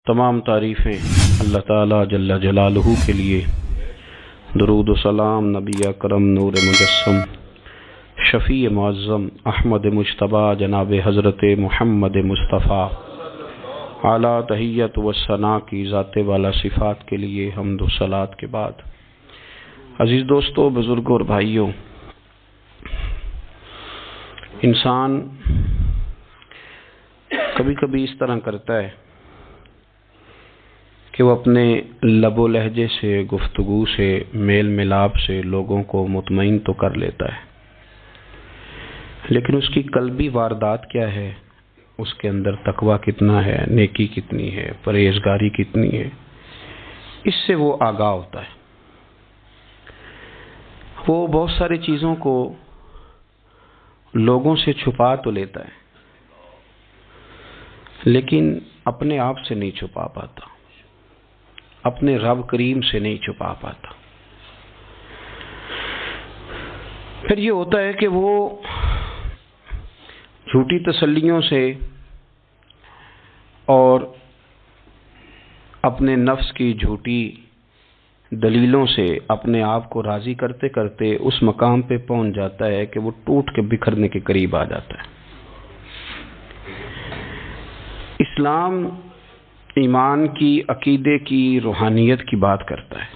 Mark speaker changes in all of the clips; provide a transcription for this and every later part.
Speaker 1: تمام تعریفیں اللہ تعالیٰ جل جلالہ کے لیے، درود و سلام نبی اکرم نور مجسم شفیع معظم احمد مجتبی جناب حضرت محمد مصطفیٰ اعلیٰ تحیت و ثنا کی ذات والا صفات کے لیے حمد و صلات کے بعد، عزیز دوستو، بزرگوں اور بھائیوں، انسان کبھی کبھی اس طرح کرتا ہے کہ وہ اپنے لب و لہجے سے، گفتگو سے، میل ملاپ سے لوگوں کو مطمئن تو کر لیتا ہے، لیکن اس کی قلبی واردات کیا ہے، اس کے اندر تقویٰ کتنا ہے، نیکی کتنی ہے، پرہیزگاری کتنی ہے، اس سے وہ آگاہ ہوتا ہے۔ وہ بہت ساری چیزوں کو لوگوں سے چھپا تو لیتا ہے، لیکن اپنے آپ سے نہیں چھپا پاتا، اپنے رب کریم سے نہیں چھپا پاتا۔ پھر یہ ہوتا ہے کہ وہ جھوٹی تسلیوں سے اور اپنے نفس کی جھوٹی دلیلوں سے اپنے آپ کو راضی کرتے کرتے اس مقام پہ پہنچ جاتا ہے کہ وہ ٹوٹ کے بکھرنے کے قریب آ جاتا ہے۔ اسلام ایمان کی، عقیدے کی، روحانیت کی بات کرتا ہے،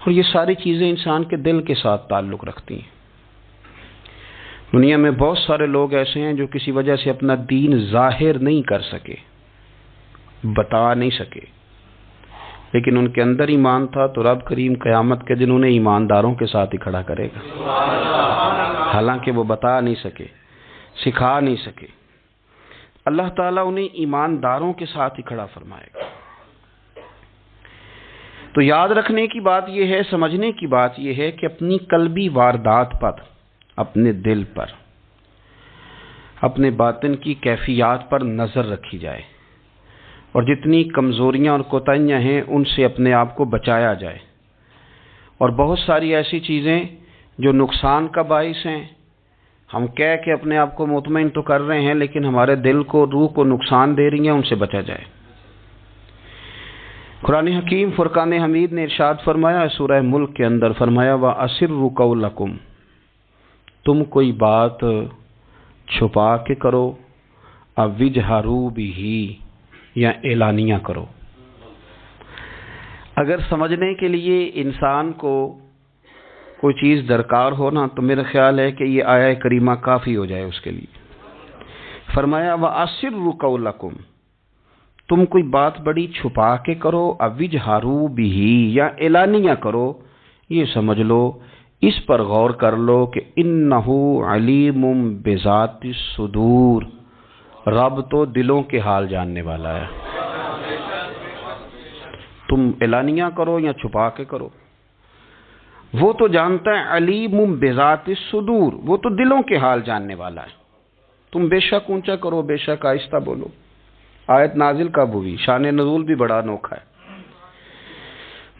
Speaker 1: اور یہ ساری چیزیں انسان کے دل کے ساتھ تعلق رکھتی ہیں۔ دنیا میں بہت سارے لوگ ایسے ہیں جو کسی وجہ سے اپنا دین ظاہر نہیں کر سکے، بتا نہیں سکے، لیکن ان کے اندر ایمان تھا، تو رب کریم قیامت کے دن انہیں ایمانداروں کے ساتھ ہی کھڑا کرے گا، حالانکہ وہ بتا نہیں سکے، سکھا نہیں سکے۔ اللہ تعالیٰ انہیں ایمانداروں کے ساتھ ہی کھڑا فرمائے گا۔ تو یاد رکھنے کی بات یہ ہے، سمجھنے کی بات یہ ہے کہ اپنی قلبی واردات پر، اپنے دل پر، اپنے باطن کی کیفیات پر نظر رکھی جائے، اور جتنی کمزوریاں اور کوتاہیاں ہیں ان سے اپنے آپ کو بچایا جائے۔ اور بہت ساری ایسی چیزیں جو نقصان کا باعث ہیں، ہم کہہ کے اپنے آپ کو مطمئن تو کر رہے ہیں، لیکن ہمارے دل کو، روح کو نقصان دے رہی ہیں، ان سے بچا جائے۔ قرآن حکیم فرقان حمید نے ارشاد فرمایا، سورہ ملک کے اندر فرمایا، وَأَسِرُّوا قَوْلَكُمْ، تم کوئی بات چھپا کے کرو، اَوْ اجْهَرُوا بِهِ، یا اعلانیہ کرو۔ اگر سمجھنے کے لیے انسان کو کوئی چیز درکار ہو نا، تو میرا خیال ہے کہ یہ آیہ کریمہ کافی ہو جائے اس کے لیے۔ فرمایا وَأَسِرُّوا قَوْلَكُمْ، تم کوئی بات بڑی چھپا کے کرو، اَوْ اجْهَرُوا بِهِ، یا اعلانیہ کرو، یہ سمجھ لو، اس پر غور کر لو کہ إِنَّهُ عَلِيمٌ بِذَاتِ الصُّدُورِ، رب تو دلوں کے حال جاننے والا ہے۔ تم اعلانیہ کرو یا چھپا کے کرو، وہ تو جانتا ہے، علیم بذات الصدور، وہ تو دلوں کے حال جاننے والا ہے۔ تم بے شک اونچا کرو، بے شک آہستہ بولو۔ آیت نازل کب ہوئی؟ شان نزول بھی بڑا انوکھا ہے۔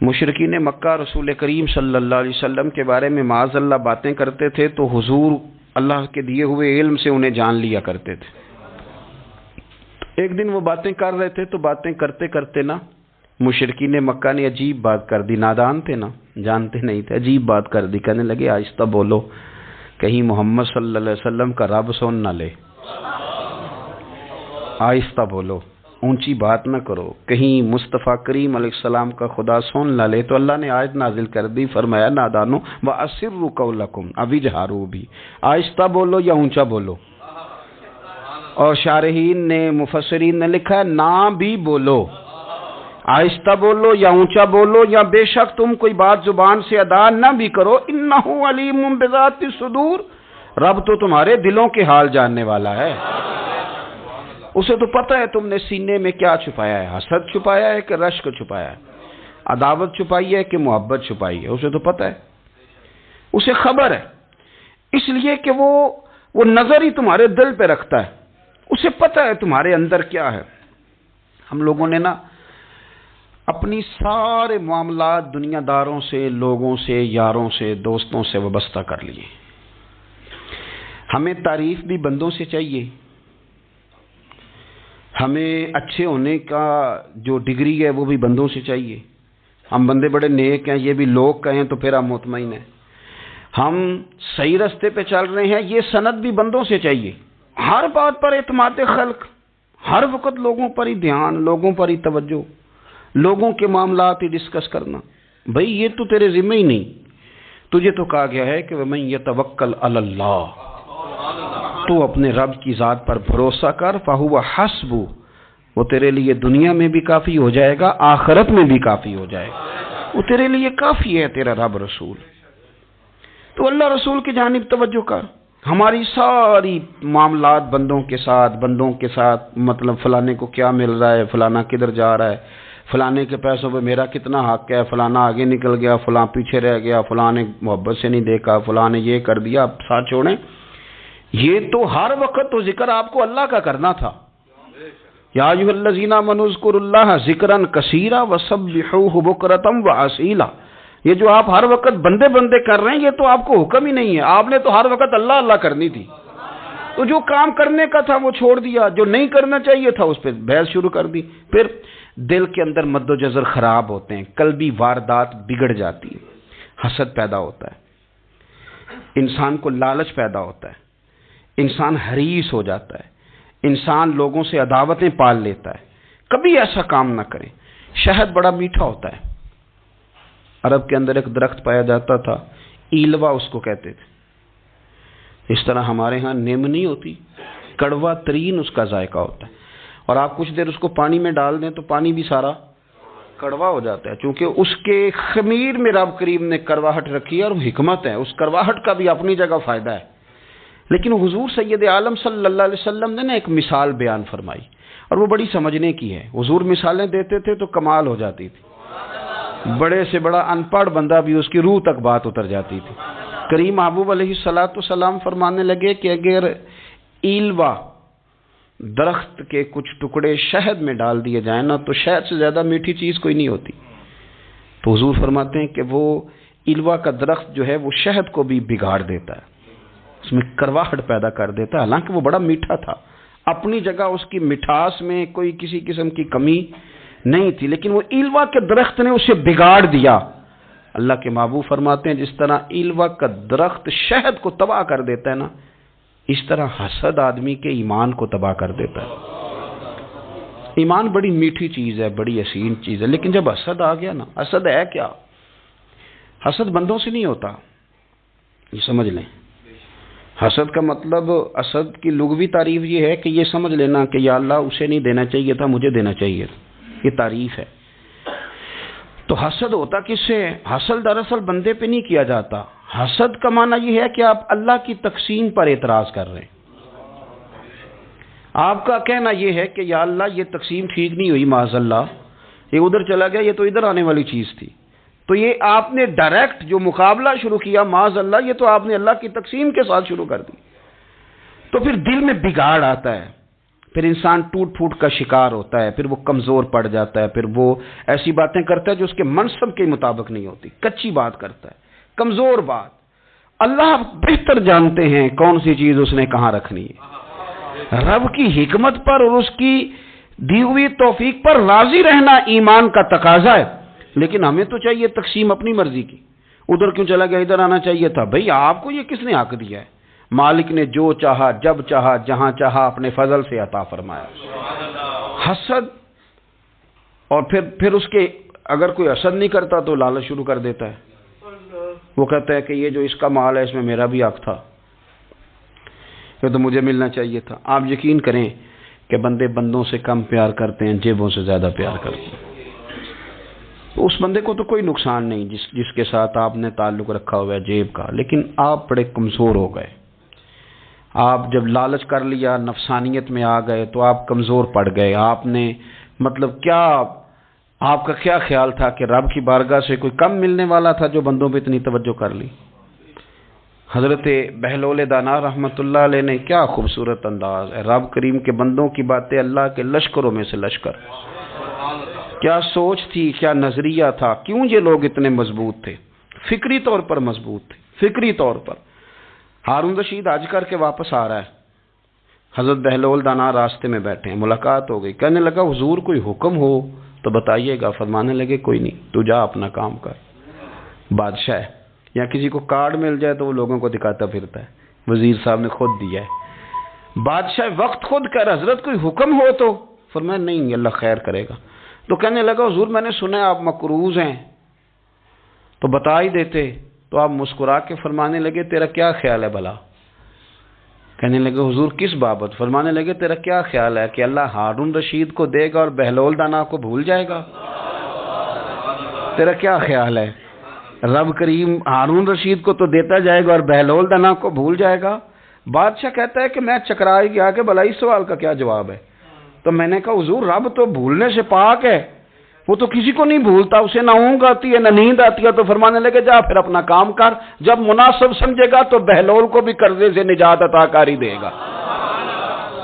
Speaker 1: مشرکین مکہ رسول کریم صلی اللہ علیہ وسلم کے بارے میں معاذ اللہ باتیں کرتے تھے، تو حضور اللہ کے دیے ہوئے علم سے انہیں جان لیا کرتے تھے۔ ایک دن وہ باتیں کر رہے تھے، تو باتیں کرتے کرتے نا مشرکین مکہ نے عجیب بات کر دی، نادان تھے نا، جانتے نہیں تھے، عجیب بات کر دی، کہنے لگے آہستہ بولو، کہیں محمد صلی اللہ علیہ وسلم کا رب سن نہ لے، آہستہ بولو، اونچی بات نہ کرو، کہیں مصطفیٰ کریم علیہ السلام کا خدا سن نہ لے۔ تو اللہ نے آیت نازل کر دی، فرمایا نادانو وَأَسِرُّوا قَوْلَكُمْ أَوْ اجْهَرُوا بِهِ، آہستہ بولو یا اونچا بولو۔ اور شارحین نے، مفسرین نے لکھا ہے نہ بھی بولو، آہستہ بولو یا اونچا بولو، یا بے شک تم کوئی بات زبان سے ادا نہ بھی کرو، انہ علیم بذات الصدور، رب تو تمہارے دلوں کے حال جاننے والا ہے، اسے تو پتہ ہے تم نے سینے میں کیا چھپایا ہے، حسد چھپایا ہے کہ رشک چھپایا ہے، عداوت چھپائی ہے کہ محبت چھپائی ہے، اسے تو پتہ ہے، اسے خبر ہے، اس لیے کہ وہ نظر ہی تمہارے دل پہ رکھتا ہے، اسے پتہ ہے تمہارے اندر کیا ہے۔ ہم لوگوں نے نا اپنی سارے معاملات دنیا داروں سے، لوگوں سے، یاروں سے، دوستوں سے وابستہ کر لیے۔ ہمیں تعریف بھی بندوں سے چاہیے، ہمیں اچھے ہونے کا جو ڈگری ہے وہ بھی بندوں سے چاہیے. ہم بندے بڑے نیک ہیں، یہ بھی لوگ کہیں تو پھر ہم مطمئن ہیں. ہم صحیح راستے پہ چل رہے ہیں، یہ سند بھی بندوں سے چاہیے. ہر بات پر اعتماد خلق، ہر وقت لوگوں پر ہی دھیان، لوگوں پر ہی توجہ، لوگوں کے معاملات ہی ڈسکس کرنا. بھئی یہ تو تیرے ذمہ ہی نہیں. تجھے تو کہا گیا ہے کہ وَمَن يَتَوَکَّلْ عَلَى اللَّهِ، تو اپنے رب کی ذات پر بھروسہ کر، فَهُوَ حَسْبُهُ، وہ تیرے لیے دنیا میں بھی کافی ہو جائے گا، آخرت میں بھی کافی ہو جائے گا. وہ تیرے لیے کافی ہے تیرا رب رسول. تو اللہ رسول کی جانب توجہ کر. ہماری ساری معاملات بندوں کے ساتھ مطلب فلانے کو کیا مل رہا ہے، فلانا کدھر جا رہا ہے، فلانے کے پیسوں پہ میرا کتنا حق ہے، فلانا آگے نکل گیا، فلاں پیچھے رہ گیا، فلاں نے محبت سے نہیں دیکھا، فلاں نے یہ کر دیا. آپ ساتھ چھوڑیں، یہ تو ہر وقت تو ذکر آپ کو اللہ کا کرنا تھا. یا ایھا الذین آمنوا اذکروا اللہ ذکرا کثیرا وسبحوہ بکرۃ واسیلا. یہ جو آپ ہر وقت بندے بندے کر رہے ہیں، یہ تو آپ کو حکم ہی نہیں ہے. آپ نے تو ہر وقت اللہ اللہ کرنی تھی. تو جو کام کرنے کا تھا وہ چھوڑ دیا، جو نہیں کرنا چاہیے تھا اس پہ بحث شروع کر دی. پھر دل کے اندر مد و جزر خراب ہوتے ہیں، قلبی واردات بگڑ جاتی ہے، حسد پیدا ہوتا ہے، انسان کو لالچ پیدا ہوتا ہے، انسان حریص ہو جاتا ہے، انسان لوگوں سے عداوتیں پال لیتا ہے. کبھی ایسا کام نہ کریں. شہد بڑا میٹھا ہوتا ہے. عرب کے اندر ایک درخت پایا جاتا تھا، ایلوا اس کو کہتے تھے. اس طرح ہمارے ہاں نیم نہیں ہوتی، کڑوا ترین اس کا ذائقہ ہوتا ہے. اور آپ کچھ دیر اس کو پانی میں ڈال دیں تو پانی بھی سارا کڑوا ہو جاتا ہے، چونکہ اس کے خمیر میں رب کریم نے کرواہٹ رکھی ہے. اور وہ حکمت ہے، اس کرواہٹ کا بھی اپنی جگہ فائدہ ہے. لیکن حضور سید عالم صلی اللہ علیہ وسلم نے ایک مثال بیان فرمائی، اور وہ بڑی سمجھنے کی ہے. حضور مثالیں دیتے تھے تو کمال ہو جاتی تھی. بڑے سے بڑا ان پڑھ بندہ بھی اس کی روح تک بات اتر جاتی تھی. کریم محبوب علیہ السلام فرمانے لگے کہ اگر ایلوا درخت کے کچھ ٹکڑے شہد میں ڈال دیے جائیں نا تو شہد سے زیادہ میٹھی چیز کوئی نہیں ہوتی. تو حضور فرماتے ہیں کہ وہ ایلوا کا درخت جو ہے وہ شہد کو بھی بگاڑ دیتا ہے، اس میں کرواہٹ پیدا کر دیتا ہے. حالانکہ وہ بڑا میٹھا تھا، اپنی جگہ اس کی مٹھاس میں کوئی کسی قسم کی کمی نہیں تھی، لیکن وہ ایلوا کے درخت نے اسے بگاڑ دیا. اللہ کے محبوب فرماتے ہیں جس طرح ایلوا کا درخت شہد کو تباہ کر دیتا ہے نا، اس طرح حسد آدمی کے ایمان کو تباہ کر دیتا ہے. ایمان بڑی میٹھی چیز ہے، بڑی حسین چیز ہے، لیکن جب حسد آ گیا نا، حسد ہے کیا؟ حسد بندوں سے نہیں ہوتا، یہ سمجھ لیں. حسد کا مطلب، حسد کی لغوی تعریف یہ ہے کہ یہ سمجھ لینا کہ یا اللہ اسے نہیں دینا چاہیے تھا، مجھے دینا چاہیے تھا. یہ تعریف ہے. تو حسد ہوتا کس سے؟ حسد دراصل بندے پہ نہیں کیا جاتا. حسد کا معنی یہ ہے کہ آپ اللہ کی تقسیم پر اعتراض کر رہے ہیں. آپ کا کہنا یہ ہے کہ یا اللہ یہ تقسیم ٹھیک نہیں ہوئی، معاذ اللہ یہ ادھر چلا گیا، یہ تو ادھر آنے والی چیز تھی. تو یہ آپ نے ڈائریکٹ جو مقابلہ شروع کیا، معاذ اللہ یہ تو آپ نے اللہ کی تقسیم کے ساتھ شروع کر دی. تو پھر دل میں بگاڑ آتا ہے، پھر انسان ٹوٹ پھوٹ کا شکار ہوتا ہے، پھر وہ کمزور پڑ جاتا ہے، پھر وہ ایسی باتیں کرتا ہے جو اس کے منصب کے مطابق نہیں ہوتی، کچی بات کرتا ہے، کمزور بات. اللہ بہتر جانتے ہیں کون سی چیز اس نے کہاں رکھنی ہے. رب کی حکمت پر اور اس کی دی ہوئی توفیق پر راضی رہنا ایمان کا تقاضا ہے. لیکن ہمیں تو چاہیے تقسیم اپنی مرضی کی. ادھر کیوں چلا گیا، ادھر آنا چاہیے تھا. بھئی آپ کو یہ کس نے حق دیا ہے؟ مالک نے جو چاہا، جب چاہا، جہاں چاہا اپنے فضل سے عطا فرمایا. حسد، اور پھر اس کے اگر کوئی حسد نہیں کرتا تو لالچ شروع کر دیتا ہے. وہ کہتا ہے کہ یہ جو اس کا مال ہے اس میں میرا بھی حق تھا، یہ تو مجھے ملنا چاہیے تھا. آپ یقین کریں کہ بندے بندوں سے کم پیار کرتے ہیں، جیبوں سے زیادہ پیار کرتے ہیں. تو اس بندے کو تو کوئی نقصان نہیں جس کے ساتھ آپ نے تعلق رکھا ہوا ہے جیب کا، لیکن آپ بڑے کمزور ہو گئے. آپ جب لالچ کر لیا، نفسانیت میں آ گئے تو آپ کمزور پڑ گئے. آپ نے مطلب کیا، آپ کا کیا خیال تھا کہ رب کی بارگاہ سے کوئی کم ملنے والا تھا جو بندوں پہ اتنی توجہ کر لی؟ حضرت بہلول دانا رحمۃ اللہ علیہ نے کیا خوبصورت انداز ہے. رب کریم کے بندوں کی باتیں اللہ کے لشکروں میں سے لشکر. کیا سوچ تھی، کیا نظریہ تھا، کیوں یہ لوگ اتنے مضبوط تھے، فکری طور پر مضبوط تھے، فکری طور پر. ہارون رشید حج کر کے واپس آ رہا ہے، حضرت بہلول دانا راستے میں بیٹھے ہیں، ملاقات ہو گئی، کہنے لگا حضور کوئی حکم ہو تو بتائیے گا۔ فرمانے لگے کوئی نہیں، تو جا اپنا کام کر۔ بادشاہ ہے، یا کسی کو کارڈ مل جائے تو وہ لوگوں کو دکھاتا پھرتا ہے، وزیر صاحب نے خود دیا ہے۔ بادشاہ وقت خود کر حضرت کوئی حکم ہو تو؟ فرمایا نہیں، اللہ خیر کرے گا۔ تو کہنے لگا حضور میں نے سنا ہے آپ مقروض ہیں، تو بتا ہی دیتے۔ تو آپ مسکرا کے فرمانے لگے تیرا کیا خیال ہے بھلا؟ کہنے لگے حضور کس بابت؟ فرمانے لگے تیرا کیا خیال ہے کہ اللہ ہارون رشید کو دے گا اور بہلول دانا کو بھول جائے گا؟ تیرا کیا خیال ہے؟ رب کریم ہارون رشید کو تو دیتا جائے گا اور بہلول دانا کو بھول جائے گا؟ بادشاہ کہتا ہے کہ میں چکرا گیا کہ بھلا اس سوال کا کیا جواب ہے؟ تو میں نے کہا حضور رب تو بھولنے سے پاک ہے، وہ تو کسی کو نہیں بھولتا، اسے نہ اونگ آتی ہے نہ نیند آتی ہے۔ تو فرمانے لگے جا پھر اپنا کام کر، جب مناسب سمجھے گا تو بہلول کو بھی قرضے سے نجات عطا کاری دے گا۔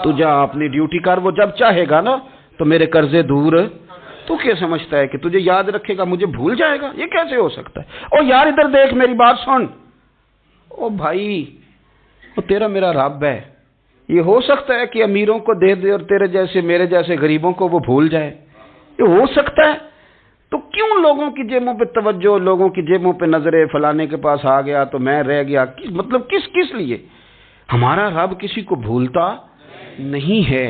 Speaker 1: تو جا اپنی ڈیوٹی کر، وہ جب چاہے گا نا تو میرے قرضے دور۔ تو کیا سمجھتا ہے کہ تجھے یاد رکھے گا مجھے بھول جائے گا؟ یہ کیسے ہو سکتا ہے؟ او یار ادھر دیکھ میری بات سن۔ او بھائی وہ تیرا میرا رب ہے، یہ ہو سکتا ہے کہ امیروں کو دے دے اور تیرے جیسے میرے جیسے غریبوں کو وہ بھول جائے؟ یہ ہو سکتا ہے؟ تو کیوں لوگوں کی جیبوں پہ توجہ، لوگوں کی جیبوں پہ نظریں، فلانے کے پاس آ گیا تو میں رہ گیا، مطلب کس لیے؟ ہمارا رب کسی کو بھولتا نہیں ہے،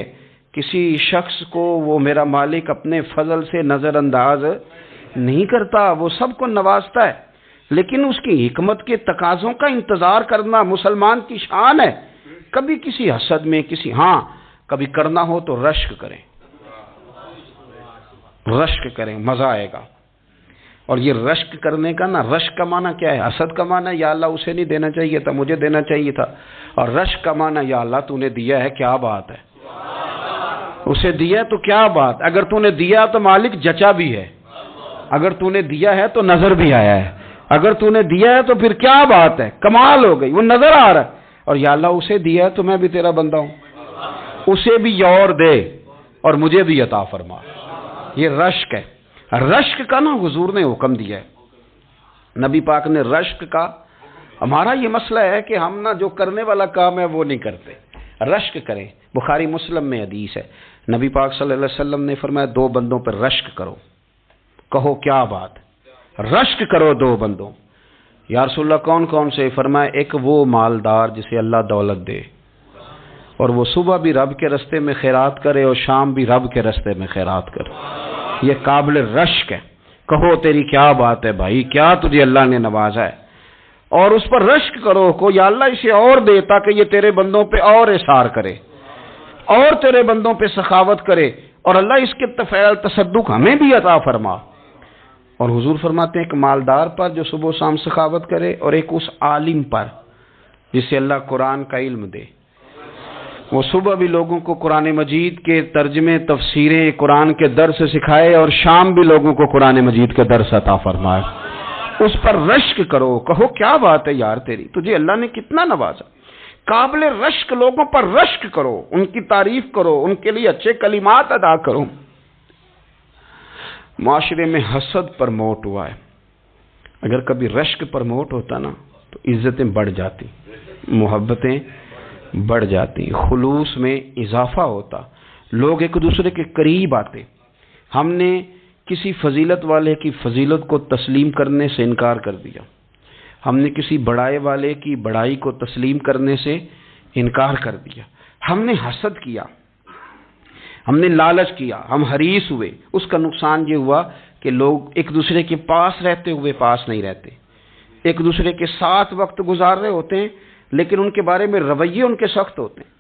Speaker 1: کسی شخص کو وہ میرا مالک اپنے فضل سے نظر انداز نہیں کرتا، وہ سب کو نوازتا ہے، لیکن اس کی حکمت کے تقاضوں کا انتظار کرنا مسلمان کی شان ہے۔ کبھی کسی حسد میں کبھی کرنا ہو تو رشک کریں، مزہ آئے گا۔ اور یہ رشک کرنے کا نا، رشک کا معنی کیا ہے؟ حسد کا معنی ہے یا اللہ اسے نہیں دینا چاہیے تھا، مجھے دینا چاہیے تھا، اور رشک کا معنی یا اللہ تو نے دیا ہے، کیا بات ہے، اسے دیا تو کیا بات، اگر تو نے دیا تو مالک جچا بھی ہے، اگر تو نے دیا ہے تو نظر بھی آیا ہے، اگر تو نے دیا ہے تو پھر کیا بات ہے، کمال ہو گئی، وہ نظر آ رہا ہے۔ اور یا اللہ اسے دیا ہے تو میں بھی تیرا بندہ ہوں، اسے بھی اور دے اور مجھے بھی عطا فرما۔ یہ رشک ہے۔ رشک کا نا حضور نے حکم دیا ہے، نبی پاک نے رشک کا۔ ہمارا یہ مسئلہ ہے کہ ہم نا جو کرنے والا کام ہے وہ نہیں کرتے، رشک کریں۔ بخاری مسلم میں حدیث ہے، نبی پاک صلی اللہ علیہ وسلم نے فرمایا 2 بندوں پر رشک کرو۔ کہو کیا بات؟ رشک کرو 2 بندوں۔ یا رسول اللہ کون کون سے؟ فرمایا ایک وہ مالدار جسے اللہ دولت دے اور وہ صبح بھی رب کے رستے میں خیرات کرے اور شام بھی رب کے رستے میں خیرات کرے، یہ قابل رشک ہے۔ کہو تیری کیا بات ہے بھائی، کیا تجھے اللہ نے نوازا ہے، اور اس پر رشک کرو کو یا اللہ اسے اور دے تاکہ یہ تیرے بندوں پہ اور اثار کرے اور تیرے بندوں پہ سخاوت کرے، اور اللہ اس کے فعل تصدق ہمیں بھی عطا فرما۔ اور حضور فرماتے ہیں ایک مالدار پر جو صبح و شام سخاوت کرے، اور ایک اس عالم پر جسے اللہ قرآن کا علم دے، وہ صبح بھی لوگوں کو قرآن مجید کے ترجمے، تفسیریں، قرآن کے درس سکھائے، اور شام بھی لوگوں کو قرآن مجید کے درس عطا فرمائے۔ اس پر رشک کرو، کہو کیا بات ہے یار تیری، تجھے اللہ نے کتنا نوازا۔ قابل رشک لوگوں پر رشک کرو، ان کی تعریف کرو، ان کے لیے اچھے کلمات ادا کرو۔ معاشرے میں حسد پرموٹ ہوا ہے، اگر کبھی رشک پرموٹ ہوتا نا تو عزتیں بڑھ جاتی، محبتیں بڑھ جاتی، خلوص میں اضافہ ہوتا، لوگ ایک دوسرے کے قریب آتے۔ ہم نے کسی فضیلت والے کی فضیلت کو تسلیم کرنے سے انکار کر دیا، ہم نے کسی بڑائی والے کی بڑائی کو تسلیم کرنے سے انکار کر دیا، ہم نے حسد کیا، ہم نے لالچ کیا، ہم حریص ہوئے۔ اس کا نقصان یہ ہوا کہ لوگ ایک دوسرے کے پاس رہتے ہوئے پاس نہیں رہتے، ایک دوسرے کے ساتھ وقت گزار رہے ہوتے ہیں لیکن ان کے بارے میں رویے ان کے سخت ہوتے ہیں،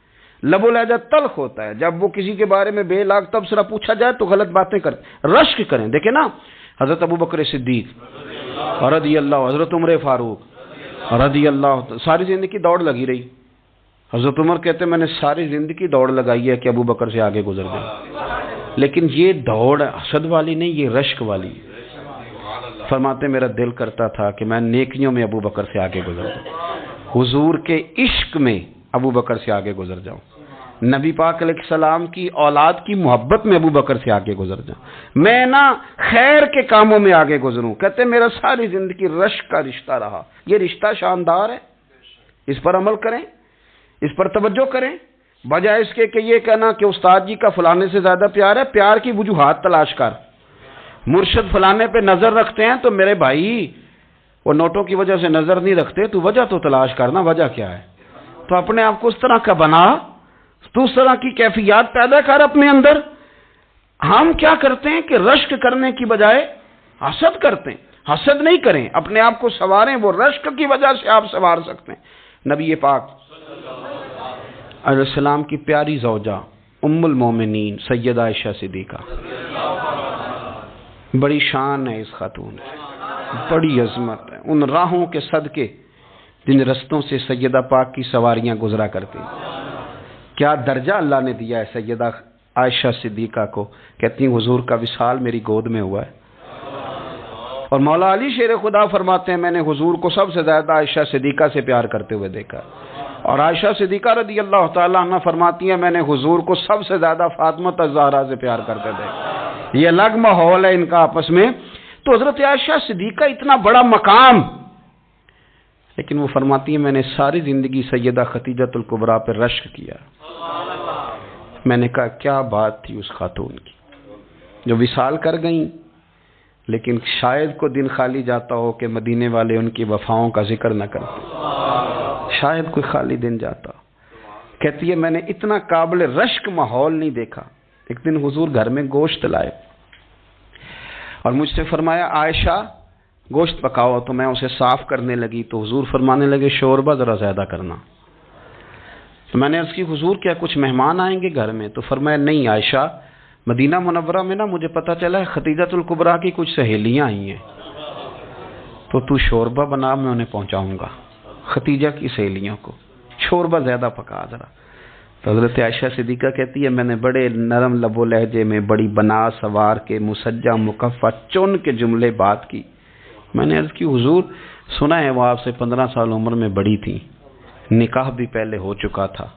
Speaker 1: لب و لہجہ تلخ ہوتا ہے، جب وہ کسی کے بارے میں بے لاگ تبصرہ پوچھا جائے تو غلط باتیں کرتے۔ رشک کریں، دیکھیں نا حضرت ابو بکر صدیق رضی اللہ، حضرت عمر فاروق رضی اللہ، ساری زندگی دوڑ لگی رہی۔ حضرت عمر کہتے میں نے ساری زندگی دوڑ لگائی ہے کہ ابو بکر سے آگے گزر گئے، لیکن یہ دوڑ حسد والی نہیں، یہ رشک والی۔ فرماتے میرا دل کرتا تھا کہ میں نیکیوں میں ابو بکر سے آگے گزر جاؤں، حضور کے عشق میں ابو بکر سے آگے گزر جاؤں، نبی پاک علیہ السلام کی اولاد کی محبت میں ابو بکر سے آگے گزر جاؤں، میں نا خیر کے کاموں میں آگے گزروں۔ کہتے میرا ساری زندگی رشک کا رشتہ رہا۔ یہ رشتہ شاندار ہے، اس پر عمل کریں، اس پر توجہ کریں۔ بجائے اس کے کہ یہ کہنا کہ استاد جی کا فلانے سے زیادہ پیار ہے، پیار کی وجوہات تلاش کر۔ مرشد فلانے پہ نظر رکھتے ہیں تو میرے بھائی وہ نوٹوں کی وجہ سے نظر نہیں رکھتے، تو وجہ تو تلاش کرنا، وجہ کیا ہے؟ تو اپنے آپ کو اس طرح کا بنا، تو اس طرح کی کیفیات پیدا کر اپنے اندر۔ ہم کیا کرتے ہیں کہ رشک کرنے کی بجائے حسد کرتے ہیں۔ حسد نہیں کریں، اپنے آپ کو سنواریں، وہ رشک کی وجہ سے آپ سنوار سکتے ہیں۔ نبی پاک علیہ السلام کی پیاری زوجہ ام المومنین سیدہ عائشہ صدیقہ، بڑی شان ہے اس خاتون کی، بڑی عظمت ہے ان راہوں کے صدقے جن رستوں سے سیدہ پاک کی سواریاں گزرا کرتی ہیں۔ کیا درجہ اللہ نے دیا ہے سیدہ عائشہ صدیقہ کو، کہتی ہیں حضور کا وصال میری گود میں ہوا ہے۔ اور مولا علی شیر خدا فرماتے ہیں میں نے حضور کو سب سے زیادہ عائشہ صدیقہ سے پیار کرتے ہوئے دیکھا، اور عائشہ صدیقہ رضی اللہ تعالیٰ عنہ فرماتی ہیں میں نے حضور کو سب سے زیادہ فاطمہ الزہرا سے پیار کرتے دیکھا۔ یہ الگ ماحول ہے ان کا آپس میں۔ تو حضرت عائشہ صدیقہ اتنا بڑا مقام، لیکن وہ فرماتی ہیں میں نے ساری زندگی سیدہ خدیجہ الکبریٰ پہ رشک کیا۔ میں نے کہا کیا بات تھی اس خاتون کی جو وصال کر گئیں، لیکن شاید کو دن خالی جاتا ہو کہ مدینے والے ان کی وفاؤں کا ذکر نہ کرتے، شاید کوئی خالی دن جاتا۔ کہتی ہے میں نے اتنا قابل رشک ماحول نہیں دیکھا۔ ایک دن حضور گھر میں گوشت لائے اور مجھ سے فرمایا عائشہ گوشت پکاؤ، تو میں اسے صاف کرنے لگی تو حضور فرمانے لگے شوربہ ذرا زیادہ کرنا۔ تو میں نے عرض کی حضور کیا کچھ مہمان آئیں گے گھر میں؟ تو فرمایا نہیں عائشہ، مدینہ منورہ میں نا مجھے پتا چلا ہے خدیجہ الکبریٰ کی کچھ سہیلیاں آئی ہیں، تو شوربہ بنا، میں انہیں پہنچاؤں گا، خدیجہ کی سہیلیوں کو شوربہ زیادہ پکا ذرا۔ تو حضرت عائشہ صدیقہ کہتی ہے میں نے بڑے نرم لب و لہجے میں بڑی بنا سوار کے مسجع مکفہ چن کے جملے بات کی۔ میں نے عرض کی حضور سنا ہے وہ آپ سے 15 سال عمر میں بڑی تھی، نکاح بھی پہلے ہو چکا تھا،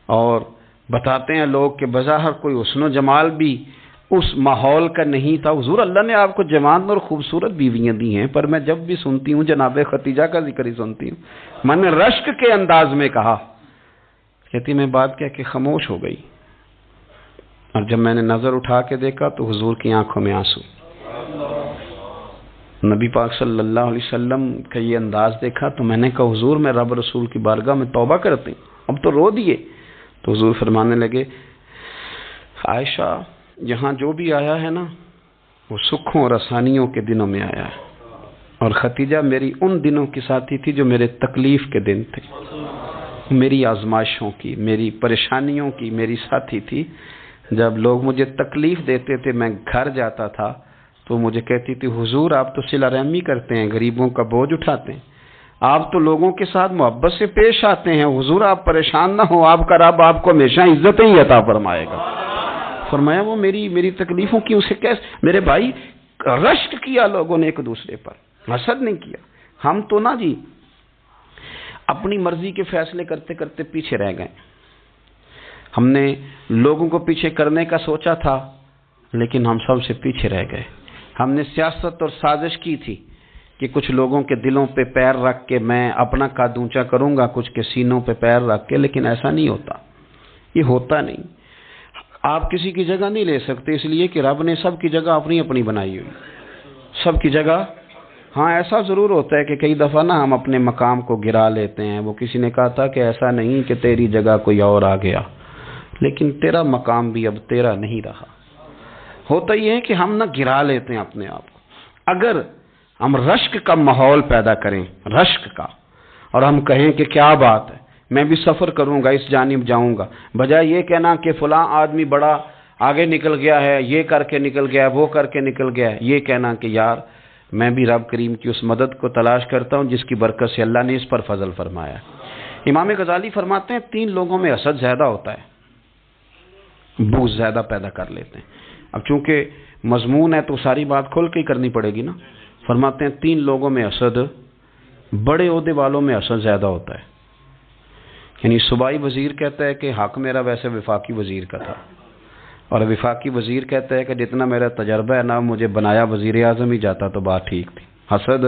Speaker 1: اور بتاتے ہیں لوگ کہ بظاہر کوئی حسن و جمال بھی اس ماحول کا نہیں تھا۔ حضور اللہ نے آپ کو جوان اور خوبصورت بیویاں دی ہیں، پر میں جب بھی سنتی ہوں جناب خدیجہ کا ذکر ہی سنتی ہوں۔ میں نے رشک کے انداز میں کہا، کہتی میں بات کہہ کے خاموش ہو گئی، اور جب میں نے نظر اٹھا کے دیکھا تو حضور کی آنکھوں میں آنسو۔ نبی پاک صلی اللہ علیہ وسلم کا یہ انداز دیکھا تو میں نے کہا حضور میں رب رسول کی بارگاہ میں توبہ کرتی ہوں، اب تو رو دیے۔ تو حضور فرمانے لگے عائشہ یہاں جو بھی آیا ہے نا وہ سکھوں اور آسانیوں کے دنوں میں آیا ہے، اور خدیجہ میری ان دنوں کی ساتھی تھی جو میرے تکلیف کے دن تھے، میری آزمائشوں کی، میری پریشانیوں کی میری ساتھی تھی۔ جب لوگ مجھے تکلیف دیتے تھے میں گھر جاتا تھا تو مجھے کہتی تھی حضور آپ تو صلہ رحمی کرتے ہیں، غریبوں کا بوجھ اٹھاتے ہیں، آپ تو لوگوں کے ساتھ محبت سے پیش آتے ہیں، حضور آپ پریشان نہ ہو، آپ کا رب آپ کو ہمیشہ عزت ہی عطا فرمائے گا۔ فرمایا وہ میری تکلیفوں کی اسے کیسے؟ میرے بھائی رشک کیا لوگوں نے ایک دوسرے پر، حسد نہیں کیا۔ ہم تو نا جی اپنی مرضی کے فیصلے کرتے کرتے پیچھے رہ گئے۔ ہم نے لوگوں کو پیچھے کرنے کا سوچا تھا لیکن ہم سب سے پیچھے رہ گئے۔ ہم نے سیاست اور سازش کی تھی کہ کچھ لوگوں کے دلوں پہ پیر رکھ کے میں اپنا قد اونچا کروں گا، کچھ کے سینوں پہ پیر رکھ کے، لیکن ایسا نہیں ہوتا، یہ ہوتا نہیں۔ آپ کسی کی جگہ نہیں لے سکتے، اس لیے کہ رب نے سب کی جگہ اپنی اپنی بنائی ہوئی، سب کی جگہ۔ ہاں ایسا ضرور ہوتا ہے کہ کئی دفعہ نا ہم اپنے مقام کو گرا لیتے ہیں۔ وہ کسی نے کہا تھا کہ ایسا نہیں کہ تیری جگہ کوئی اور آ گیا، لیکن تیرا مقام بھی اب تیرا نہیں رہا۔ ہوتا یہ ہے کہ ہم نہ گرا لیتے ہیں اپنے آپ کو۔ اگر ہم رشک کا ماحول پیدا کریں، رشک کا، اور ہم کہیں کہ کیا بات ہے میں بھی سفر کروں گا، اس جانب جاؤں گا، بجائے یہ کہنا کہ فلاں آدمی بڑا آگے نکل گیا ہے، یہ کر کے نکل گیا ہے، وہ کر کے نکل گیا ہے، یہ کہنا کہ یار میں بھی رب کریم کی اس مدد کو تلاش کرتا ہوں جس کی برکت سے اللہ نے اس پر فضل فرمایا۔ امام غزالی فرماتے ہیں 3 لوگوں میں حسد زیادہ ہوتا ہے، بغض زیادہ پیدا کر لیتے ہیں۔ اب چونکہ مضمون ہے تو ساری بات کھول کے ہی کرنی پڑے گی نا۔ فرماتے ہیں 3 لوگوں میں حسد، بڑے عہدے والوں میں حسد زیادہ ہوتا ہے۔ یعنی صوبائی وزیر کہتا ہے کہ حق میرا ویسے وفاقی وزیر کا تھا، اور وفاقی وزیر کہتا ہے کہ جتنا میرا تجربہ ہے نا مجھے بنایا وزیر اعظم ہی جاتا تو بات ٹھیک تھی۔ حسد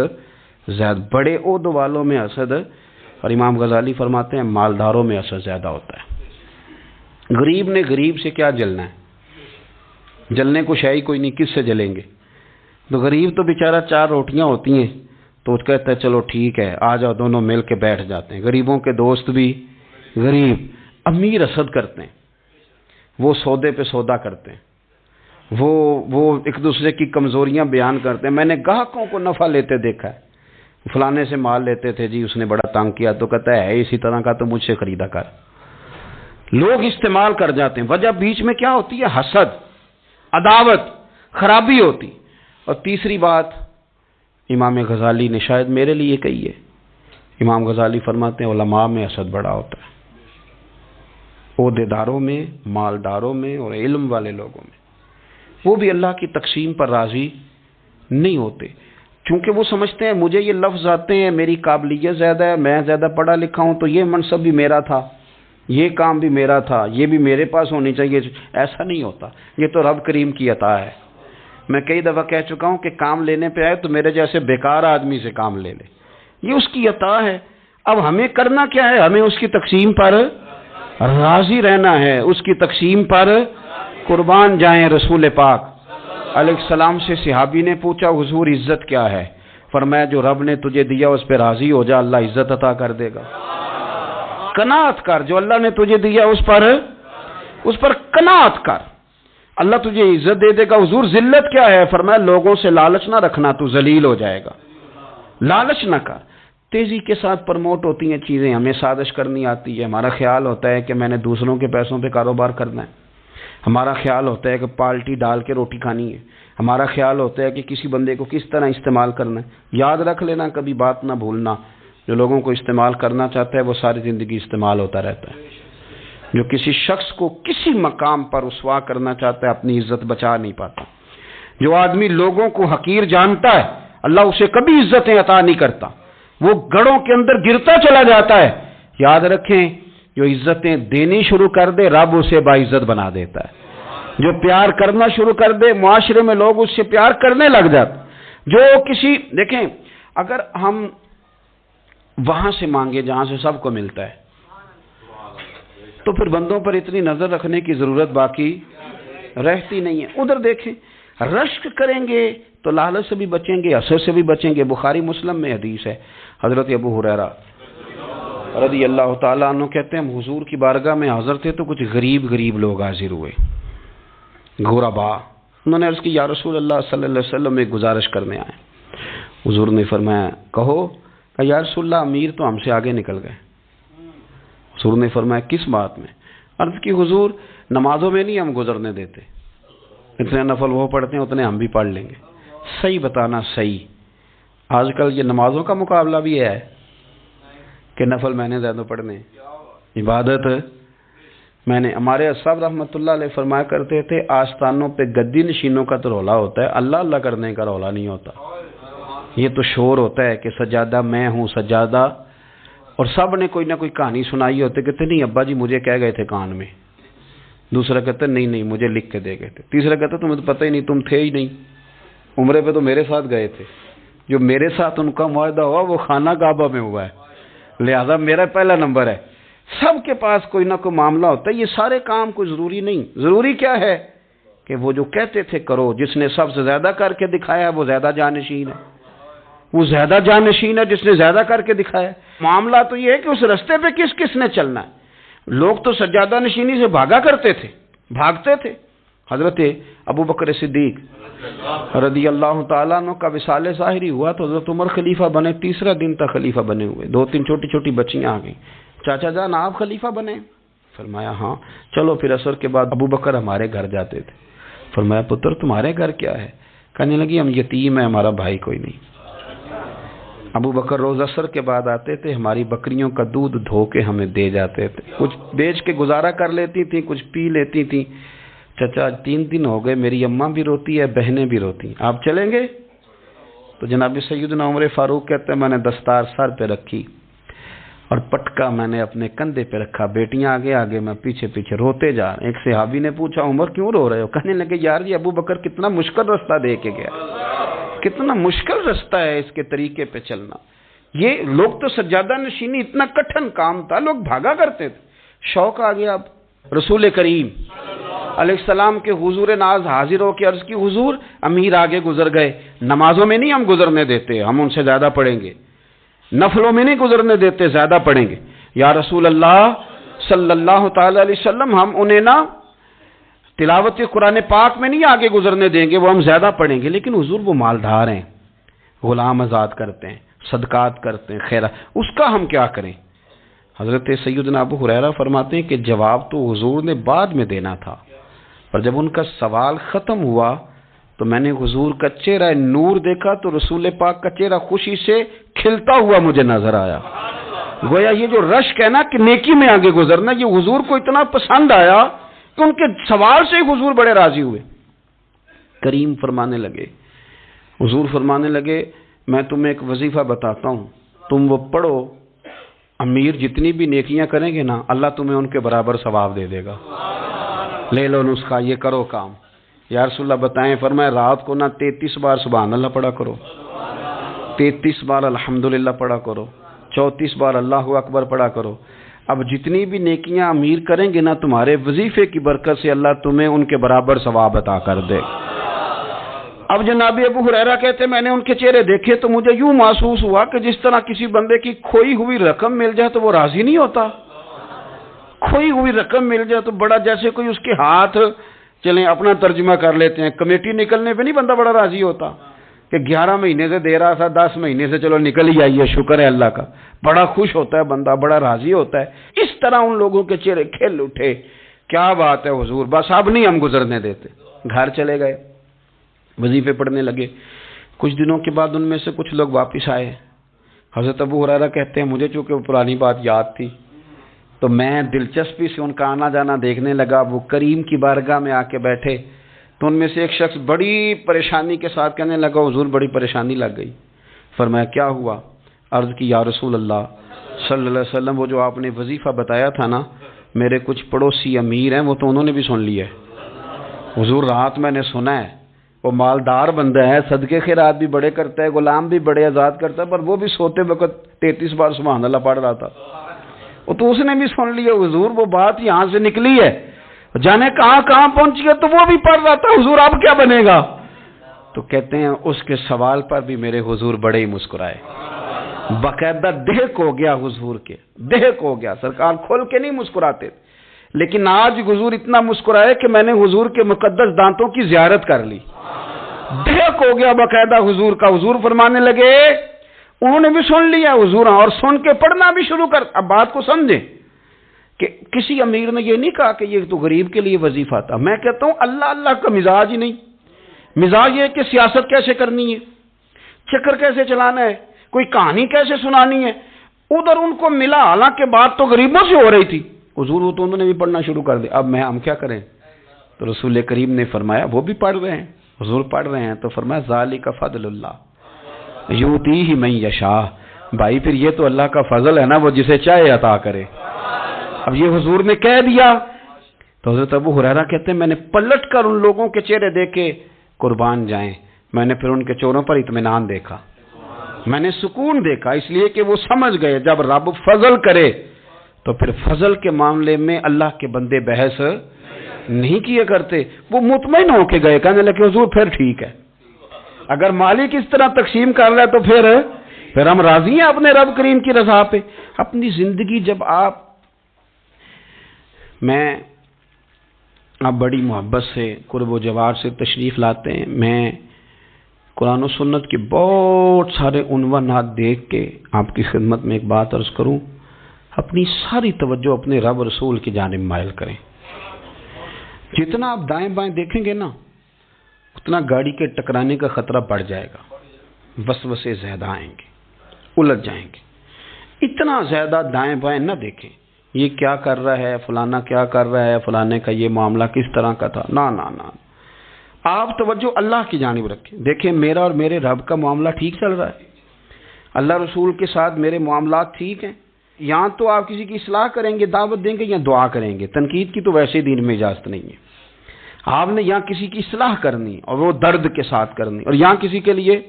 Speaker 1: زیادہ، بڑے عہدے والوں میں حسد، اور امام غزالی فرماتے ہیں مالداروں میں حسد زیادہ ہوتا ہے۔ غریب نے غریب سے کیا جلنا ہے؟ جلنے کو شے ہی کوئی نہیں، کس سے جلیں گے؟ تو غریب تو بیچارہ 4 روٹیاں ہوتی ہیں تو کہتا ہے چلو ٹھیک ہے آ جاؤ، دونوں مل کے بیٹھ جاتے ہیں۔ غریبوں کے دوست بھی غریب، امیر حسد کرتے ہیں، وہ سودے پہ سودا کرتے ہیں، وہ ایک دوسرے کی کمزوریاں بیان کرتے ہیں۔ میں نے گاہکوں کو نفع لیتے دیکھا ہے، فلانے سے مال لیتے تھے جی، اس نے بڑا تنگ کیا تو کہتا ہے اسی طرح کا تو مجھ سے خریدا کر۔ لوگ استعمال کر جاتے ہیں، وجہ بیچ میں کیا ہوتی ہے؟ حسد، عداوت، خرابی ہوتی۔ اور تیسری بات امام غزالی نے شاید میرے لیے کہی ہے، امام غزالی فرماتے ہیں علماء میں حسد بڑا ہوتا ہے، عہدیداروں میں، مالداروں میں اور علم والے لوگوں میں۔ وہ بھی اللہ کی تقسیم پر راضی نہیں ہوتے، چونکہ وہ سمجھتے ہیں مجھے یہ لفظ آتے ہیں، میری قابلیت زیادہ ہے، میں زیادہ پڑھا لکھا ہوں تو یہ منصب بھی میرا تھا، یہ کام بھی میرا تھا، یہ بھی میرے پاس ہونی چاہیے۔ ایسا نہیں ہوتا، یہ تو رب کریم کی عطا ہے۔ میں کئی دفعہ کہہ چکا ہوں کہ کام لینے پہ آئے تو میرے جیسے بیکار آدمی سے کام لے لے، یہ اس کی عطا ہے۔ اب ہمیں کرنا کیا ہے؟ ہمیں اس کی تقسیم پر راضی رہنا ہے، اس کی تقسیم پر قربان جائیں۔ رسول پاک علیہ السلام سے صحابی نے پوچھا حضور عزت کیا ہے؟ فرمایا جو رب نے تجھے دیا اس پہ راضی ہو جا، اللہ عزت عطا کر دے گا۔ قناعت کر، جو اللہ نے تجھے دیا اس پر قناعت کر، اللہ تجھے عزت دے دے گا۔ حضور ذلت کیا ہے؟ فرمایا لوگوں سے لالچ نہ رکھنا، تو ذلیل ہو جائے گا، لالچ نہ کر۔ تیزی کے ساتھ پرموٹ ہوتی ہیں چیزیں، ہمیں سازش کرنی آتی ہے، ہمارا خیال ہوتا ہے کہ میں نے دوسروں کے پیسوں پہ کاروبار کرنا ہے، ہمارا خیال ہوتا ہے کہ پالٹی ڈال کے روٹی کھانی ہے، ہمارا خیال ہوتا ہے کہ کسی بندے کو کس طرح استعمال کرنا ہے۔ یاد رکھ لینا، کبھی بات نہ بھولنا، جو لوگوں کو استعمال کرنا چاہتا ہے وہ ساری زندگی استعمال ہوتا رہتا ہے۔ جو کسی شخص کو کسی مقام پر رسوا کرنا چاہتا ہے اپنی عزت بچا نہیں پاتا۔ جو آدمی لوگوں کو حقیر جانتا ہے اللہ اسے کبھی عزتیں عطا نہیں کرتا، وہ گڑھوں کے اندر گرتا چلا جاتا ہے۔ یاد رکھیں جو عزتیں دینی شروع کر دے رب اسے باعزت بنا دیتا ہے، جو پیار کرنا شروع کر دے معاشرے میں لوگ اس سے پیار کرنے لگ جاتے۔ جو کسی دیکھیں اگر ہم وہاں سے مانگے جہاں سے سب کو ملتا ہے تو پھر بندوں پر اتنی نظر رکھنے کی ضرورت باقی رہتی نہیں ہے۔ ادھر دیکھیں رشک کریں گے تو لالچ سے بھی بچیں گے، حسد سے بھی بچیں گے۔ بخاری مسلم میں حدیث ہے، حضرت ابو ہریرہ رضی اللہ تعالیٰ عنہ کہتے ہیں ہم حضور کی بارگاہ میں حاضر تھے تو کچھ غریب لوگ حاضر ہوئے، غربا۔ انہوں نے عرض کی یا رسول اللہ صلی اللہ علیہ وسلم ایک گزارش کرنے آئے۔ حضور نے فرمایا کہو۔ کہ یا رسول اللہ امیر تو ہم سے آگے نکل گئے۔ حضور نے فرمایا کس بات میں؟ عرض کی حضور نمازوں میں نہیں ہم گزرنے دیتے، اتنے نفل وہ پڑھتے ہیں اتنے ہم بھی پڑھ لیں گے۔ صحیح بتانا صحیح، آج کل یہ نمازوں کا مقابلہ بھی ہے کہ نفل میں نے زیادہ پڑھنے، عبادت میں نے۔ ہمارے اصحاب رحمۃ اللہ علیہ فرمایا کرتے تھے آستانوں پہ گدی نشینوں کا تو رولا ہوتا ہے، اللہ اللہ کرنے کا رولا نہیں ہوتا۔ یہ تو شور ہوتا ہے کہ سجادہ میں ہوں سجادہ، اور سب نے کوئی نہ کوئی کہانی سنائی ہوتی، کہتے نہیں ابا جی مجھے کہہ گئے تھے کان میں، دوسرا کہتا نہیں مجھے لکھ کے دے گئے تھے، تیسرا کہتا تمہیں تو پتہ ہی نہیں، تم تھے ہی نہیں، عمرے پہ تو میرے ساتھ گئے تھے، جو میرے ساتھ ان کا معاہدہ ہوا وہ خانہ کعبہ میں ہوا ہے، لہذا میرا پہلا نمبر ہے۔ سب کے پاس کوئی نہ کوئی معاملہ ہوتا ہے، یہ سارے کام کوئی ضروری نہیں۔ ضروری کیا ہے کہ وہ جو کہتے تھے کرو، جس نے سب سے زیادہ کر کے دکھایا وہ زیادہ جانشین ہے، وہ زیادہ جانشین ہے جس نے زیادہ کر کے دکھایا۔ معاملہ تو یہ ہے کہ اس رستے پہ کس کس نے چلنا ہے۔ لوگ تو سجادہ نشینی سے بھاگا کرتے تھے، بھاگتے تھے۔ حضرت ابو بکر صدیق رضی اللہ تعالیٰ عنہ کا وصال ظاہری ہوا تو حضرت عمر خلیفہ بنے، تیسرا دن تک خلیفہ بنے ہوئے، 2-3 چھوٹی چھوٹی بچیاں آ گئیں، چاچا جان آپ خلیفہ بنے؟ فرمایا ہاں۔ چلو پھر عصر کے بعد ابو بکر ہمارے گھر جاتے تھے۔ فرمایا پتر تمہارے گھر کیا ہے؟ کہنے لگی ہم یتیم ہیں، ہمارا بھائی کوئی نہیں۔ ابو بکر روز عصر کے بعد آتے تھے، ہماری بکریوں کا دودھ دھو کے ہمیں دے جاتے تھے، کچھ بیچ کے گزارا کر لیتی تھی، کچھ پی لیتی تھی۔ چچا 3 دن ہو گئے، میری اماں بھی روتی ہے، بہنیں بھی روتی ہیں، آپ چلیں گے؟ تو جناب سیدنا عمر فاروق کہتے ہیں میں نے دستار سر پہ رکھی اور پٹکا میں نے اپنے کندھے پہ رکھا، بیٹیاں آگے آگے میں پیچھے پیچھے روتے جا رہے۔ ایک صحابی نے پوچھا عمر کیوں رو رہے ہو؟ کہنے لگے یار یہ ابو بکر کتنا مشکل رستہ دے کے گیا، کتنا مشکل رستہ ہے اس کے طریقے پہ چلنا۔ یہ لوگ تو سجادہ نشینی اتنا کٹھن کام تھا، لوگ بھاگا کرتے تھے۔ شوق آ گیا، اب رسول کریم علیہ السلام کے حضور ناز حاضر ہو کے عرض کی حضور امیر آگے گزر گئے، نمازوں میں نہیں ہم گزرنے دیتے، ہم ان سے زیادہ پڑھیں گے، نفلوں میں نہیں گزرنے دیتے، زیادہ پڑھیں گے۔ یا رسول اللہ صلی اللہ تعالی علیہ وسلم ہم انہیں نا تلاوت قرآن پاک میں نہیں آگے گزرنے دیں گے، وہ ہم زیادہ پڑھیں گے، لیکن حضور وہ مالدار ہیں، غلام آزاد کرتے ہیں، صدقات کرتے ہیں، خیرات، اس کا ہم کیا کریں؟ حضرت سیدنا ابو ہریرہ فرماتے ہیں کہ جواب تو حضور نے بعد میں دینا تھا، پر جب ان کا سوال ختم ہوا تو میں نے حضور کا چہرہ نور دیکھا تو رسول پاک کا چہرہ خوشی سے کھلتا ہوا مجھے نظر آیا۔ گویا یہ جو رشک ہے نا کہ نیکی میں آگے گزرنا، یہ حضور کو اتنا پسند آیا کہ ان کے سوال سے حضور بڑے راضی ہوئے۔ کریم فرمانے لگے، حضور فرمانے لگے میں تمہیں ایک وظیفہ بتاتا ہوں، تم وہ پڑھو، امیر جتنی بھی نیکیاں کریں گے نا اللہ تمہیں ان کے برابر ثواب دے دے گا، لے لو نسخہ، یہ کرو کام۔ یا رسول اللہ بتائیں، فرمایا رات کو نا 33 بار سبحان اللہ پڑھا کرو، 33 بار الحمدللہ پڑھا کرو، 34 بار اللہ اکبر پڑھا کرو۔ اب جتنی بھی نیکیاں امیر کریں گے نا تمہارے وظیفے کی برکت سے اللہ تمہیں ان کے برابر ثواب عطا کر دے۔ اب جناب ابو ہریرہ کہتے میں نے ان کے چہرے دیکھے تو مجھے یوں محسوس ہوا کہ جس طرح کسی بندے کی کھوئی ہوئی رقم مل جائے تو وہ راضی نہیں ہوتا، کھوئی ہوئی رقم مل جائے تو بڑا جیسے کوئی اس کے ہاتھ، چلیں اپنا ترجمہ کر لیتے ہیں، کمیٹی نکلنے پہ نہیں بندہ بڑا راضی ہوتا کہ 11 مہینے سے دے رہا تھا، 10 مہینے سے چلو نکل ہی آئیے، شکر ہے اللہ کا، بڑا خوش ہوتا ہے بندہ، بڑا راضی ہوتا ہے۔ اس طرح ان لوگوں کے چہرے کھل اٹھے، کیا بات ہے حضور، بس اب نہیں ہم گزرنے دیتے۔ گھر چلے گئے، وظیفے پڑھنے لگے۔ کچھ دنوں کے بعد ان میں سے کچھ لوگ واپس آئے۔ حضرت ابو ہریرہ کہتے ہیں مجھے چونکہ وہ پرانی بات یاد تھی تو میں دلچسپی سے ان کا آنا جانا دیکھنے لگا۔ وہ کریم کی بارگاہ میں آ کے بیٹھے تو ان میں سے ایک شخص بڑی پریشانی کے ساتھ کہنے لگا حضور بڑی پریشانی لگ گئی۔ فرمایا کیا ہوا؟ عرض کی یا رسول اللہ صلی اللہ علیہ وسلم وہ جو آپ نے وظیفہ بتایا تھا نا، میرے کچھ پڑوسی امیر ہیں وہ تو انہوں نے بھی سن لیا ہے حضور، رات میں نے سنا ہے وہ مالدار بندہ ہے، صدقے خیرات بھی بڑے کرتا ہے، غلام بھی بڑے آزاد کرتا ہے، پر وہ بھی سوتے وقت 33 بار سبحان اللہ پڑھ رہا تھا، وہ تو اس نے بھی سن لیا حضور، وہ بات یہاں سے نکلی ہے، جانے کہاں کہاں پہنچی ہے، تو وہ بھی پڑھ رہا تھا حضور اب کیا بنے گا؟ تو کہتے ہیں اس کے سوال پر بھی میرے حضور بڑے ہی مسکرائے، باقاعدہ دہک ہو گیا حضور کے، دہک ہو گیا، سرکار کھول کے نہیں مسکراتے، لیکن آج حضور اتنا مسکرائے کہ میں نے حضور کے مقدس دانتوں کی زیارت کر لی، دہک ہو گیا باقاعدہ حضور کا۔ حضور فرمانے لگے انہوں نے بھی سن لیا حضور، اور سن کے پڑھنا بھی شروع کر۔ اب بات کو سمجھیں کہ کسی امیر نے یہ نہیں کہا کہ یہ تو غریب کے لیے وظیفہ تھا، میں کہتا ہوں اللہ اللہ کا مزاج ہی نہیں، مزاج یہ کہ سیاست کیسے کرنی ہے، چکر کیسے چلانا ہے، کوئی کہانی کیسے سنانی ہے، ادھر ان کو ملا، حالانکہ بات تو غریبوں سے ہو رہی تھی حضور، وہ تو انہوں نے بھی پڑھنا شروع کر دیا۔ اب ہم کیا کریں؟ تو رسول کریم نے فرمایا وہ بھی پڑھ رہے ہیں، حضور پڑھ رہے ہیں، تو فرمایا ذالک فضل اللہ یؤتیہ من یشاء، بھائی پھر یہ تو اللہ کا فضل ہے نا، وہ جسے چاہے عطا کرے۔ اب یہ حضور نے کہہ دیا تو حضرت ابو ہریرہ کہتے ہیں میں نے پلٹ کر ان لوگوں کے چہرے دیکھے، قربان جائیں، میں نے پھر ان کے چہروں پر اطمینان دیکھا، میں نے سکون دیکھا، اس لیے کہ وہ سمجھ گئے جب رب فضل کرے تو پھر فضل کے معاملے میں اللہ کے بندے بحث نہیں کیے کرتے، وہ مطمئن ہو کے گئے، کہنے لگے حضور پھر ٹھیک ہے، اگر مالک اس طرح تقسیم کر رہا ہے تو پھر ہم راضی ہیں اپنے رب کریم کی رضا پہ۔ اپنی زندگی جب آپ بڑی محبت سے قرب و جوار سے تشریف لاتے ہیں، میں قرآن و سنت کے بہت سارے عنوانات دیکھ کے آپ کی خدمت میں ایک بات عرض کروں، اپنی ساری توجہ اپنے رب رسول کی جانب مائل کریں۔ جتنا آپ دائیں بائیں دیکھیں گے نا اتنا گاڑی کے ٹکرانے کا خطرہ بڑھ جائے گا، وسوسے زیادہ آئیں گے، الجھ جائیں گے۔ اتنا زیادہ دائیں بائیں نہ دیکھیں، یہ کیا کر رہا ہے، فلانا کیا کر رہا ہے، فلانے کا یہ معاملہ کس طرح کا تھا، نہ نہ نہ، آپ توجہ اللہ کی جانب رکھیں۔ دیکھیں میرا اور میرے رب کا معاملہ ٹھیک چل رہا ہے، اللہ رسول کے ساتھ میرے معاملات ٹھیک ہیں، یہاں تو آپ کسی کی اصلاح کریں گے، دعوت دیں گے یا دعا کریں گے، تنقید کی تو ویسے دین میں اجازت نہیں ہے۔ آپ نے یہاں کسی کی اصلاح کرنی اور وہ درد کے ساتھ کرنی، اور یہاں کسی کے لیے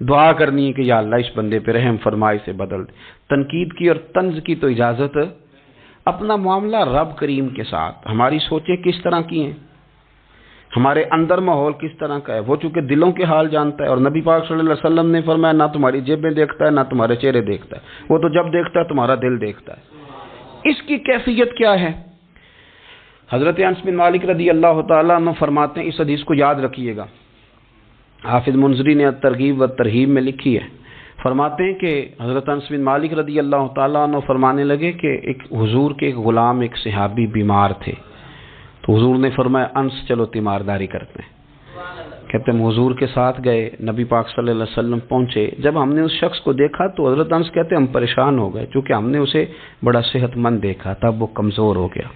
Speaker 1: دعا کرنی ہے کہ یا اللہ اس بندے پہ رحم فرما، اسے بدل دے۔ تنقید کی اور طنز کی تو اجازت اپنا معاملہ رب کریم کے ساتھ، ہماری سوچیں کس طرح کی ہیں، ہمارے اندر ماحول کس طرح کا ہے، وہ چونکہ دلوں کے حال جانتا ہے، اور نبی پاک صلی اللہ علیہ وسلم نے فرمایا نہ تمہاری جیبیں دیکھتا ہے نہ تمہارے چہرے دیکھتا ہے، وہ تو جب دیکھتا ہے تمہارا دل دیکھتا ہے۔ اس کی کیفیت کیا ہے؟ حضرت انس بن مالک رضی اللہ تعالیٰ عنہ فرماتے ہیں، اس حدیث کو یاد رکھیے گا، حافظ منذری نے ترغیب و ترہیب میں لکھی ہے، فرماتے ہیں کہ حضرت انس بن مالک رضی اللہ تعالیٰ عنہ فرمانے لگے کہ ایک حضور کے ایک غلام ایک صحابی بیمار تھے، تو حضور نے فرمایا انس چلو تیمارداری کرتے ہیں۔ کہتے ہیں حضور کے ساتھ گئے، نبی پاک صلی اللہ علیہ وسلم پہنچے، جب ہم نے اس شخص کو دیکھا تو حضرت انس کہتے ہیں ہم پریشان ہو گئے، چونکہ ہم نے اسے بڑا صحت مند دیکھا تھا، وہ کمزور ہو گیا،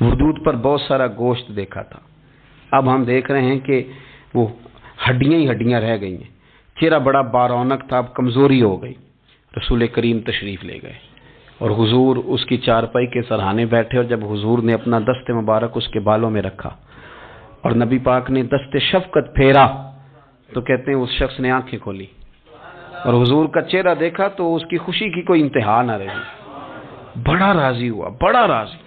Speaker 1: وجود پر بہت سارا گوشت دیکھا تھا، اب ہم دیکھ رہے ہیں کہ وہ ہڈیاں ہی ہڈیاں رہ گئی ہیں، چہرہ بڑا بارونق تھا، اب کمزوری ہو گئی۔ رسول کریم تشریف لے گئے اور حضور اس کی چارپائی کے سرہانے بیٹھے، اور جب حضور نے اپنا دست مبارک اس کے بالوں میں رکھا اور نبی پاک نے دست شفقت پھیرا تو کہتے ہیں اس شخص نے آنکھیں کھولی اور حضور کا چہرہ دیکھا تو اس کی خوشی کی کوئی انتہا نہ رہی، بڑا راضی ہوا، بڑا راضی،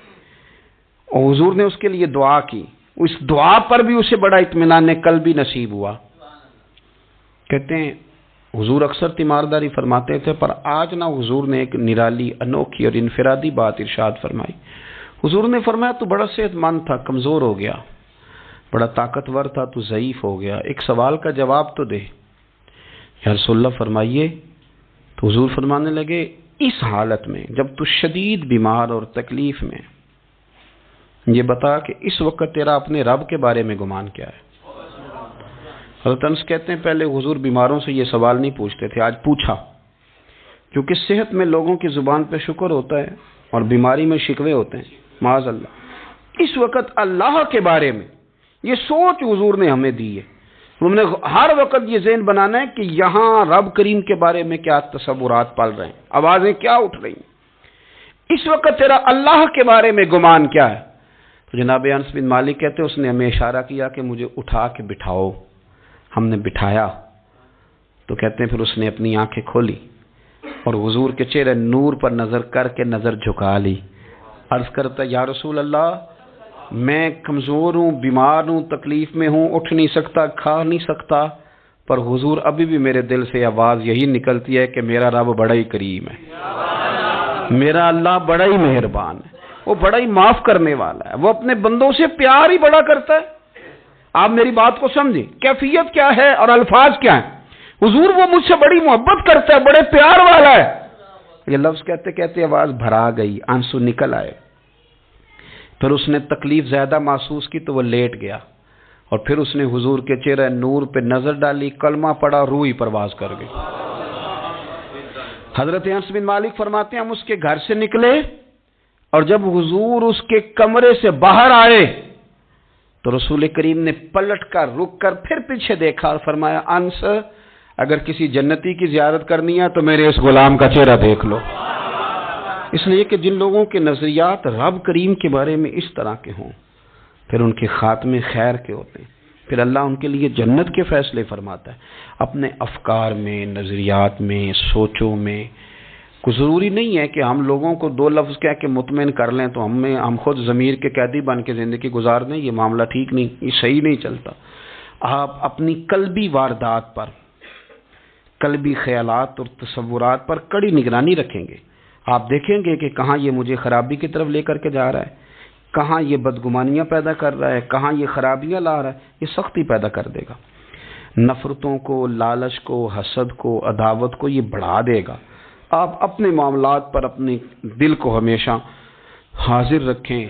Speaker 1: اور حضور نے اس کے لیے دعا کی، اس دعا پر بھی اسے بڑا اطمینان قلبی نصیب ہوا۔ کہتے ہیں حضور اکثر تیمارداری فرماتے تھے، پر آج نہ حضور نے ایک نرالی انوکھی اور انفرادی بات ارشاد فرمائی۔ حضور نے فرمایا تو بڑا صحت مند تھا، کمزور ہو گیا، بڑا طاقتور تھا تو ضعیف ہو گیا، ایک سوال کا جواب تو دے۔ یا رسول اللہ فرمائیے، تو حضور فرمانے لگے اس حالت میں جب تو شدید بیمار اور تکلیف میں، یہ بتا کہ اس وقت تیرا اپنے رب کے بارے میں گمان کیا ہے؟ حضرت انس کہتے ہیں پہلے حضور بیماروں سے یہ سوال نہیں پوچھتے تھے، آج پوچھا، کیونکہ صحت میں لوگوں کی زبان پہ شکر ہوتا ہے اور بیماری میں شکوے ہوتے ہیں، معاذ اللہ۔ اس وقت اللہ کے بارے میں یہ سوچ حضور نے ہمیں دی ہے، ہم نے ہر وقت یہ ذہن بنانا ہے کہ یہاں رب کریم کے بارے میں کیا تصورات پل رہے ہیں، آوازیں کیا اٹھ رہی ہیں، اس وقت تیرا اللہ کے بارے میں گمان کیا ہے؟ تو جناب انس بن مالک کہتے اس نے ہمیں اشارہ کیا کہ مجھے اٹھا کے بٹھاؤ، ہم نے بٹھایا تو کہتے ہیں پھر اس نے اپنی آنکھیں کھولی اور حضور کے چہرے نور پر نظر کر کے نظر جھکا لی، عرض کرتا یا رسول اللہ میں کمزور ہوں، بیمار ہوں، تکلیف میں ہوں، اٹھ نہیں سکتا، کھا نہیں سکتا، پر حضور ابھی بھی میرے دل سے آواز یہی نکلتی ہے کہ میرا رب بڑا ہی کریم ہے، میرا اللہ بڑا ہی مہربان ہے، وہ بڑا ہی معاف کرنے والا ہے، وہ اپنے بندوں سے پیار ہی بڑا کرتا ہے۔ آپ میری بات کو سمجھیں، کیفیت کیا ہے اور الفاظ کیا ہیں؟ حضور وہ مجھ سے بڑی محبت کرتا ہے، بڑے پیار والا ہے۔ یہ لفظ کہتے کہتے آواز بھرا گئی، آنسو نکل آئے، پھر اس نے تکلیف زیادہ محسوس کی تو وہ لیٹ گیا، اور پھر اس نے حضور کے چہرے نور پہ نظر ڈالی، کلمہ پڑھا، روح ہی پرواز کر گئی۔ حضرت انس بن مالک فرماتے ہیں ہم اس کے گھر سے نکلے اور جب حضور اس کے کمرے سے باہر آئے تو رسول کریم نے پلٹ کر رک کر پھر پیچھے دیکھا اور فرمایا انس اگر کسی جنتی کی زیارت کرنی ہے تو میرے اس غلام کا چہرہ دیکھ لو۔ اس لیے کہ جن لوگوں کے نظریات رب کریم کے بارے میں اس طرح کے ہوں پھر ان کے خاتمے خیر کے ہوتے ہیں، پھر اللہ ان کے لیے جنت کے فیصلے فرماتا ہے۔ اپنے افکار میں، نظریات میں، سوچوں میں کوئی ضروری نہیں ہے کہ ہم لوگوں کو دو لفظ کہہ کے مطمئن کر لیں تو ہم خود ضمیر کے قیدی بن کے زندگی گزار دیں، یہ معاملہ ٹھیک نہیں، یہ صحیح نہیں چلتا۔ آپ اپنی قلبی واردات پر، قلبی خیالات اور تصورات پر کڑی نگرانی رکھیں گے، آپ دیکھیں گے کہ کہاں یہ مجھے خرابی کی طرف لے کر کے جا رہا ہے، کہاں یہ بدگمانیاں پیدا کر رہا ہے، کہاں یہ خرابیاں لا رہا ہے، یہ سختی پیدا کر دے گا، نفرتوں کو، لالچ کو، حسد کو، عداوت کو یہ بڑھا دے گا۔ آپ اپنے معاملات پر اپنے دل کو ہمیشہ حاضر رکھیں،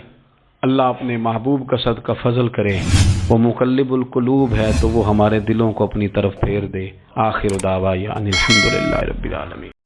Speaker 1: اللہ اپنے محبوب کا صدقہ فضل کرے، وہ مقلب القلوب ہے تو وہ ہمارے دلوں کو اپنی طرف پھیر دے۔ آخر دعوانا الحمدللہ رب العالمین۔